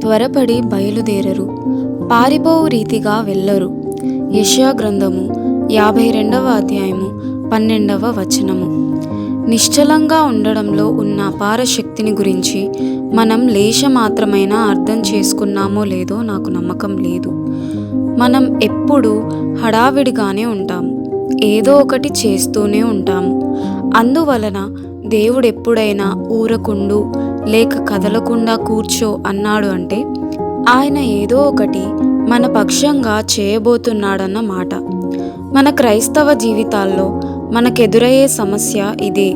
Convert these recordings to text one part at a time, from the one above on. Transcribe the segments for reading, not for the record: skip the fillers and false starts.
త్వరపడి బయలుదేరరు, పారిపోవు రీతిగా వెళ్ళరు. యెషయా గ్రంథము 52వ అధ్యాయము 12వ వచనము. నిశ్చలంగా ఉండడంలో ఉన్న అపార శక్తిని గురించి మనం లేశమాత్రమైనా అర్థం చేసుకున్నామో లేదో నాకు నమ్మకం లేదు. మనం ఎప్పుడూ హడావిడిగానే ఉంటాము, ఏదో ఒకటి చేస్తూనే ఉంటాము. అందువలన దేవుడు ఎప్పుడైనా ఊరకుండు లేక కదలకుండా కూర్చో అన్నాడు అంటే ఆయన ఏదో ఒకటి మన పక్షంగా చేయబోతున్నాడన్న మాట. మన క్రైస్తవ జీవితాల్లో మనకెదురయ్యే సమస్య ఇదే.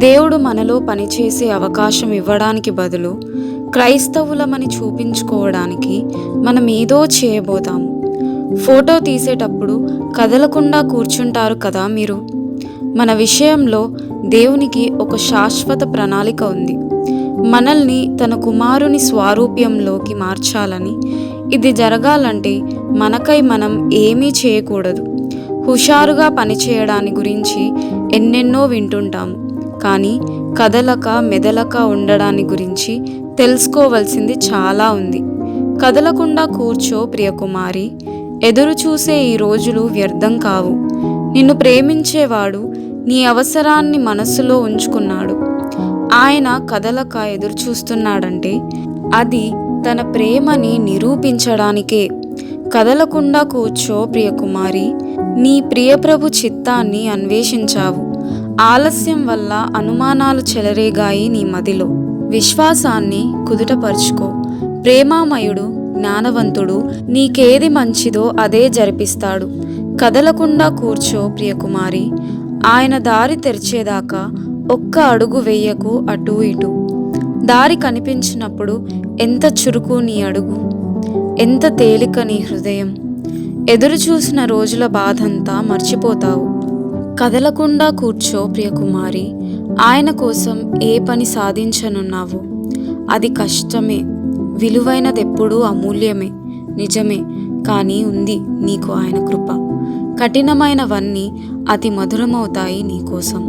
దేవుడు మనలో పనిచేసే అవకాశం ఇవ్వడానికి బదులు క్రైస్తవులమని చూపించుకోవడానికి మనం ఏదో చేయబోతాము. ఫోటో తీసేటప్పుడు కదలకుండా కూర్చుంటారు కదా మీరు. మన విషయంలో దేవునికి ఒక శాశ్వత ప్రణాళిక ఉంది. మనల్ని తన కుమారుని స్వారూప్యంలోకి మార్చాలని. ఇది జరగాలంటే మనకై మనం ఏమీ చేయకూడదు. హుషారుగా పనిచేయడాని గురించి ఎన్నెన్నో వింటుంటాము, కానీ కదలక మెదలక ఉండడాని గురించి తెలుసుకోవలసింది చాలా ఉంది. కదలకుండా కూర్చో ప్రియకుమారి, ఎదురు చూసే ఈ రోజులు వ్యర్థం కావు. నిన్ను ప్రేమించేవాడు నీ అవసరాన్ని మనస్సులో ఉంచుకున్నాడు. ఆయన కదలక ఎదురు చూస్తున్నాడంటే అది తన ప్రేమని నిరూపించడానికే. కదలకుండా కూర్చో ప్రియకుమారి, నీ ప్రియప్రభు చిత్తాన్ని అన్వేషించావు. ఆలస్యం వల్ల అనుమానాలు చెలరేగాయి నీ మదిలో. విశ్వాసాన్ని కుదుటపరుచుకో. ప్రేమామయుడు, జ్ఞానవంతుడు, నీకేది మంచిదో అదే జరిపిస్తాడు. కదలకుండా కూర్చో ప్రియకుమారి, ఆయన దారి తెరిచేదాకా ఒక్క అడుగు వెయ్యకు అటు ఇటు. దారి కనిపించినప్పుడు ఎంత చురుకు నీ అడుగు, ఎంత తేలిక నీ హృదయం. ఎదురు చూసిన రోజుల బాధంతా మర్చిపోతావు. కదలకుండా కూర్చో ప్రియకుమారి, ఆయన కోసం ఏ పని సాధించనున్నావు? అది కష్టమే, విలువైనదెప్పుడూ అమూల్యమే, నిజమే. కానీ ఉంది నీకు ఆయన కృప. కఠినమైనవన్నీ అతి మధురమవుతాయి నీకోసం.